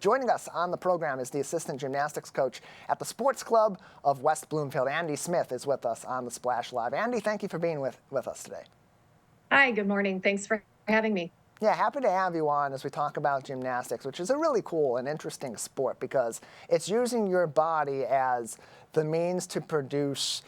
Joining us on the program is the assistant gymnastics coach at the Sports Club of West Bloomfield. Andy Smith is with us on the Splash Live. Andy, thank you for being with us today. Hi, good morning. Thanks for having me. Yeah, happy to have you on as we talk about gymnastics, which is a really cool and interesting sport because it's using your body as the means to produce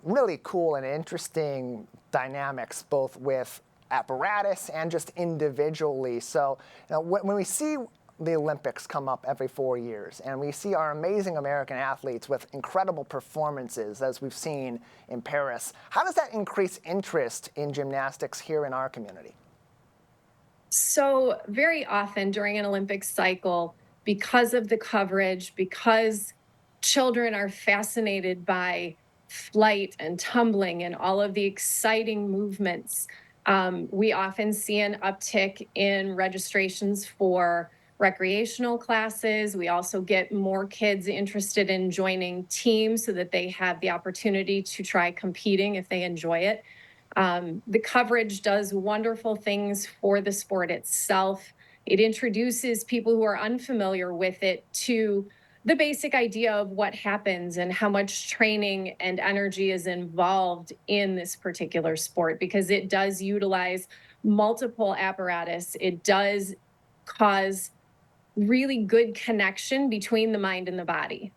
really cool and interesting dynamics, both with apparatus and just individually. So when we see the Olympics come up every 4 years, and we see our amazing American athletes with incredible performances, as we've seen in Paris. How does that increase interest in gymnastics here in our community? So very often during an Olympic cycle, because of the coverage, because children are fascinated by flight and tumbling and all of the exciting movements, we often see an uptick in registrations for recreational classes. We also get more kids interested in joining teams so that they have the opportunity to try competing if they enjoy it. The coverage does wonderful things for the sport itself. It introduces people who are unfamiliar with it to the basic idea of what happens and how much training and energy is involved in this particular sport, because it does utilize multiple apparatus. It does cause really good connection between the mind and the body.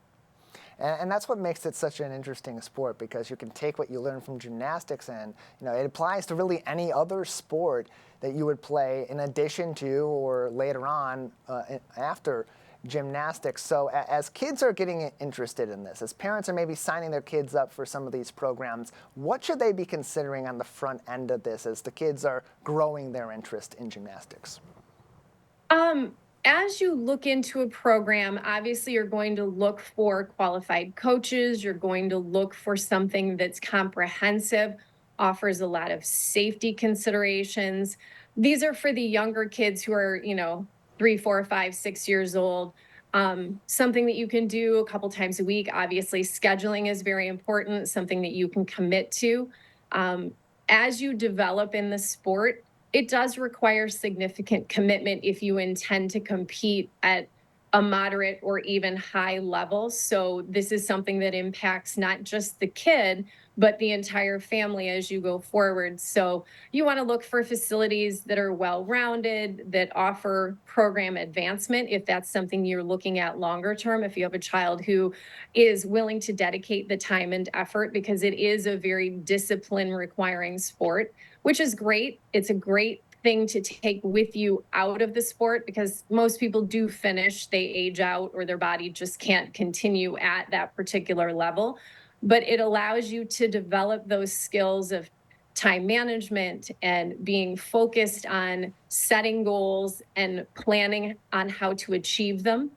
And that's what makes it such an interesting sport, because you can take what you learn from gymnastics and it applies to really any other sport that you would play in addition to or later on after gymnastics. So as kids are getting interested in this, as parents are maybe signing their kids up for some of these programs, what should they be considering on the front end of this as the kids are growing their interest in gymnastics? As you look into a program, obviously you're going to look for qualified coaches. You're going to look for something that's comprehensive, offers a lot of safety considerations. These are for the younger kids who are, 3, 4, 5, 6 years old. Something that you can do a couple times a week. Obviously, scheduling is very important, something that you can commit to. As you develop in the sport, it does require significant commitment if you intend to compete at a moderate or even high level. So this is something that impacts not just the kid, but the entire family as you go forward. So you want to look for facilities that are well-rounded, that offer program advancement, if that's something you're looking at longer term, if you have a child who is willing to dedicate the time and effort, because it is a very discipline requiring sport, which is great. It's a great thing to take with you out of the sport, because most people do finish, they age out, or their body just can't continue at that particular level. But it allows you to develop those skills of time management and being focused on setting goals and planning on how to achieve them.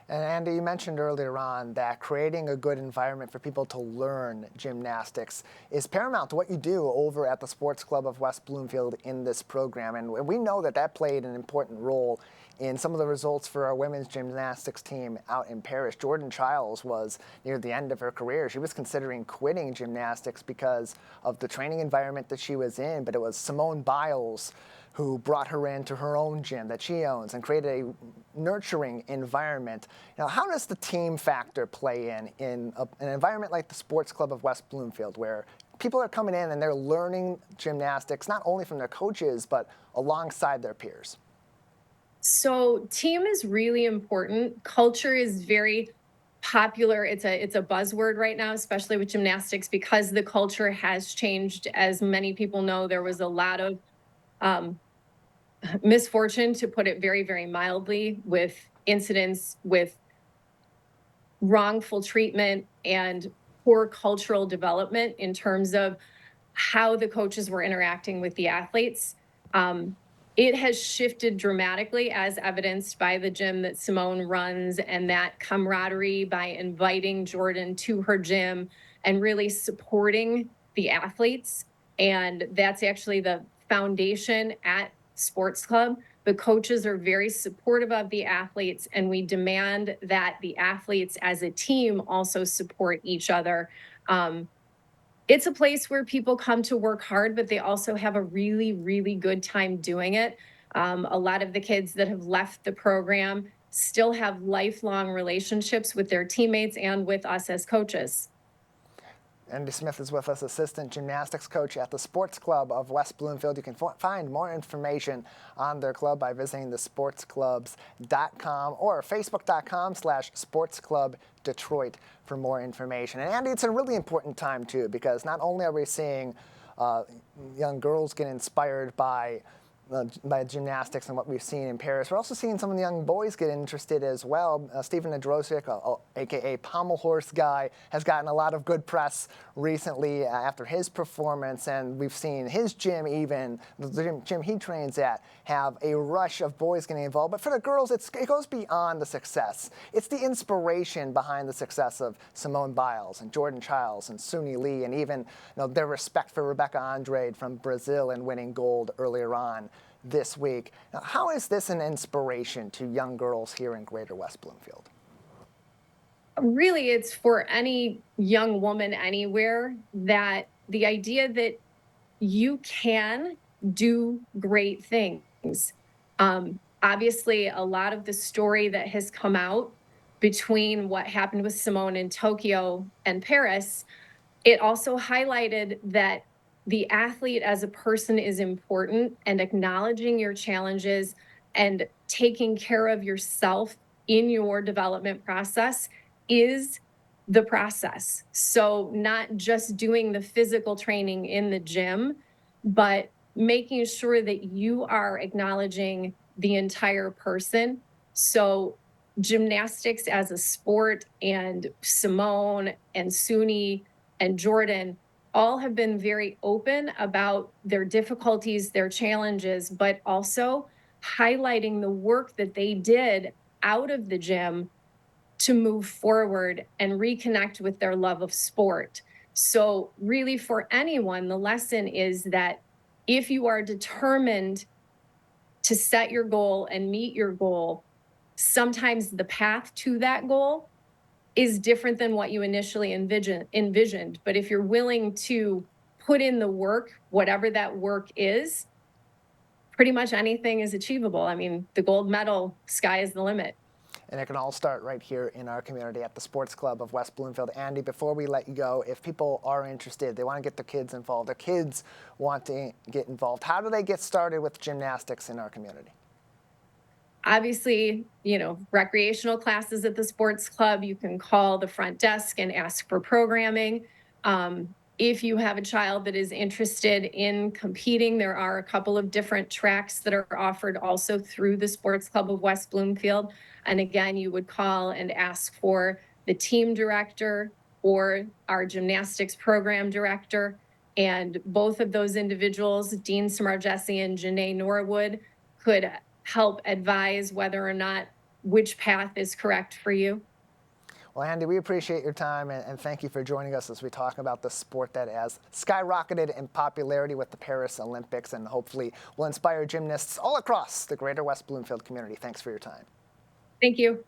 And Andy, you mentioned earlier on that creating a good environment for people to learn gymnastics is paramount to what you do over at the Sports Club of West Bloomfield in this program. And we know that that played an important role in some of the results for our women's gymnastics team out in Paris. Jordan Childs was near the end of her career. She was considering quitting gymnastics because of the training environment that she was in, but it was Simone Biles who brought her into her own gym that she owns and created a nurturing environment. How does the team factor play in an environment like the Sports Club of West Bloomfield, where people are coming in and they're learning gymnastics, not only from their coaches, but alongside their peers? So team is really important. Culture is very popular. It's a buzzword right now, especially with gymnastics, because the culture has changed. As many people know, there was a lot of um, misfortune, to put it very, very mildly, with incidents with wrongful treatment and poor cultural development in terms of how the coaches were interacting with the athletes. Um, it has shifted dramatically, as evidenced by the gym that Simone runs, and that camaraderie by inviting Jordan to her gym and really supporting the athletes. And that's actually the foundation at Sports Club. The coaches are very supportive of the athletes, and we demand that the athletes as a team also support each other. Um, it's a place where people come to work hard, but they also have a really, really good time doing it. A lot of the kids that have left the program still have lifelong relationships with their teammates and with us as coaches. Andy Smith is with us, assistant gymnastics coach at the Sports Club of West Bloomfield. You can find more information on their club by visiting thesportsclubs.com or facebook.com/sportsclubdetroit for more information. And Andy, it's a really important time too, because not only are we seeing young girls get inspired by gymnastics and what we've seen in Paris, we're also seeing some of the young boys get interested as well. Stephen Nadrosic, aka Pommel Horse Guy, has gotten a lot of good press recently after his performance, and we've seen his gym, even the gym he trains at, have a rush of boys getting involved. But for the girls, it goes beyond the success. It's the inspiration behind the success of Simone Biles and Jordan Childs and Suni Lee, and even their respect for Rebecca Andrade from Brazil and winning gold earlier on this week. Now, how is this an inspiration to young girls here in Greater West Bloomfield? Really, it's for any young woman anywhere, that the idea that you can do great things. Obviously, a lot of the story that has come out between what happened with Simone in Tokyo and Paris, it also highlighted that the athlete as a person is important, and acknowledging your challenges and taking care of yourself in your development process is the process. So not just doing the physical training in the gym, but making sure that you are acknowledging the entire person. So gymnastics as a sport, and Simone and Suni and Jordan all have been very open about their difficulties, their challenges, but also highlighting the work that they did out of the gym to move forward and reconnect with their love of sport. So really, for anyone, the lesson is that if you are determined to set your goal and meet your goal, sometimes the path to that goal is different than what you initially envisioned. But if you're willing to put in the work, whatever that work is, pretty much anything is achievable. I mean, the gold medal, sky is the limit. And it can all start right here in our community at the Sports Club of West Bloomfield. Andy, before we let you go, if people are interested, they want to get their kids involved, their kids want to get involved, how do they get started with gymnastics in our community? Obviously, recreational classes at the sports club, you can call the front desk and ask for programming. If you have a child that is interested in competing, there are a couple of different tracks that are offered also through the Sports Club of West Bloomfield. And again, you would call and ask for the team director or our gymnastics program director. And both of those individuals, Dean Samarjesi and Janae Norwood, could help advise whether or not which path is correct for you. Well, Andy, we appreciate your time, and thank you for joining us as we talk about the sport that has skyrocketed in popularity with the Paris Olympics, and hopefully will inspire gymnasts all across the Greater West Bloomfield community. Thanks for your time. Thank you.